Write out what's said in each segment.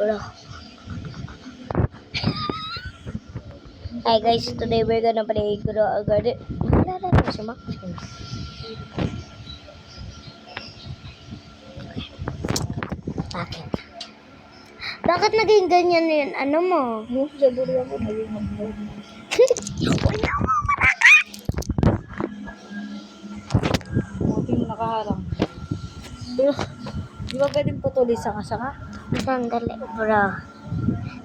bro. Hi guys, today we're gonna play Grow a Garden. Wala na si Maxim. Bakit? Bakit naging ganyan yun? Ano mo? Siguro ako naging mag-vlog. Wala mo, marakat! Muting nakaharang. Pero, di ba pwedeng putuli sanga-sanga? Sandali, bro.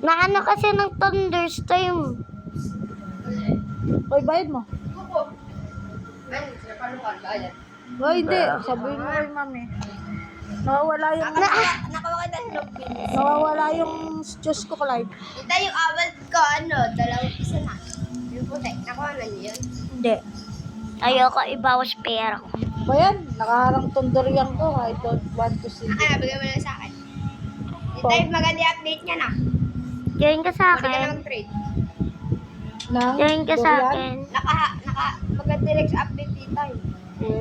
Naano kasi ng thunderstorm. Oy, bayad mo. Oh, hindi. Sabihin mo kay mami. Nawawala yung... Nawawala yung Diyos ko kalay. Ito yung awal ko, dalawang isa na. Yung puti, nakuha na niyo yun? Hindi. Ayoko ibawas pera ko. Ba yan? Nakaharang tundurian ko. I don't want to see. Bigay mo lang sa akin. Ito yung maganda yung update niya na. Join ka sa Pwede ka na akin. mag-trade. Join ka sa durian? akin. Mag-direct update dito.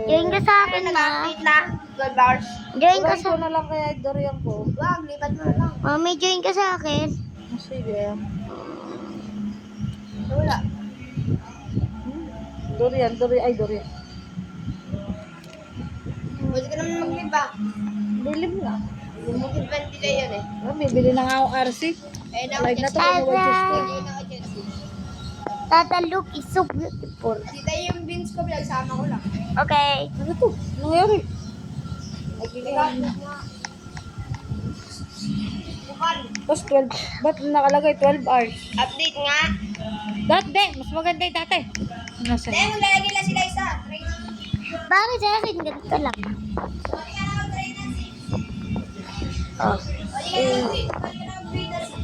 Join ka sa akin na. Nag-update na, 12 hours. Join ka Tuloy sa... ko na lang kaya durian ko. Wag, lipat mo na lang. Mami, join ka sa akin. Sige. Wala. Durian. Durian. Pwede ka naman mag-liba. Dilim na. Mag-20 na yun eh. Bibili na nga akong RC. Ayun ako Live na dyan. to. Ano ba Diyos ko? Ayun ako dyan. Tata, look is so beautiful. Dito yung beans ko, pinagsama ko lang. Okay. Ano to? Nangyari? Bukan. Tapos 12. Ba't nakalagay 12 hours? Update nga. Dati, mas maganda yung dati. Nasa? Dahil maglalagay lang sila isa. Bakit sa akin ganito lang? Sorry ka na mag-trade na si. Oh. Sorry ka na mag-trade na si.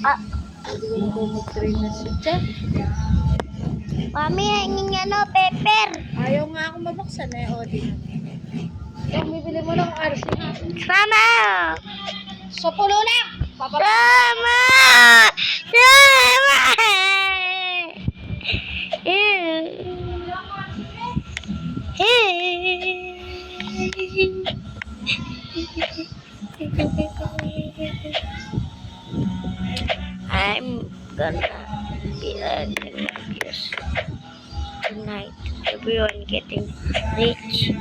Ah, Pwede ko na po mag-train na si Chef. mami, hingin niya no, pepper. Ayaw nga ako mabuksan eh, Odi. Yung bibili mo ng RC ha. Mama! Sa pulo lang! Sama! Sama! I'm gonna be earning this tonight. Everyone getting rich.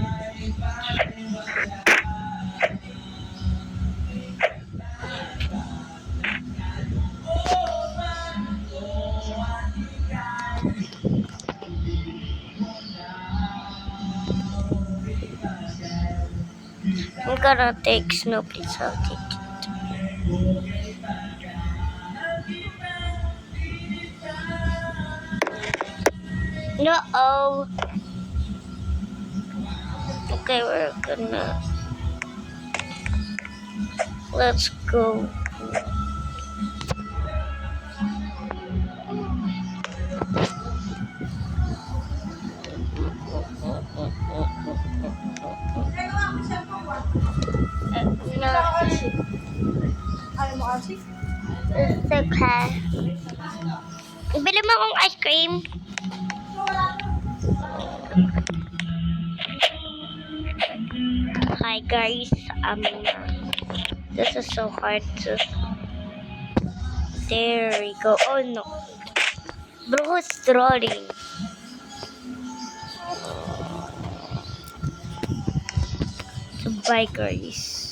I'm gonna take Snoopy's I'll take it. No. Okay, we're gonna. Let's go. No. Ayaw mo RC? It's okay. Bili mo akong ice cream. Hi guys, this is so hard to. There we go. Oh no, bro, who's drawing? So bye guys.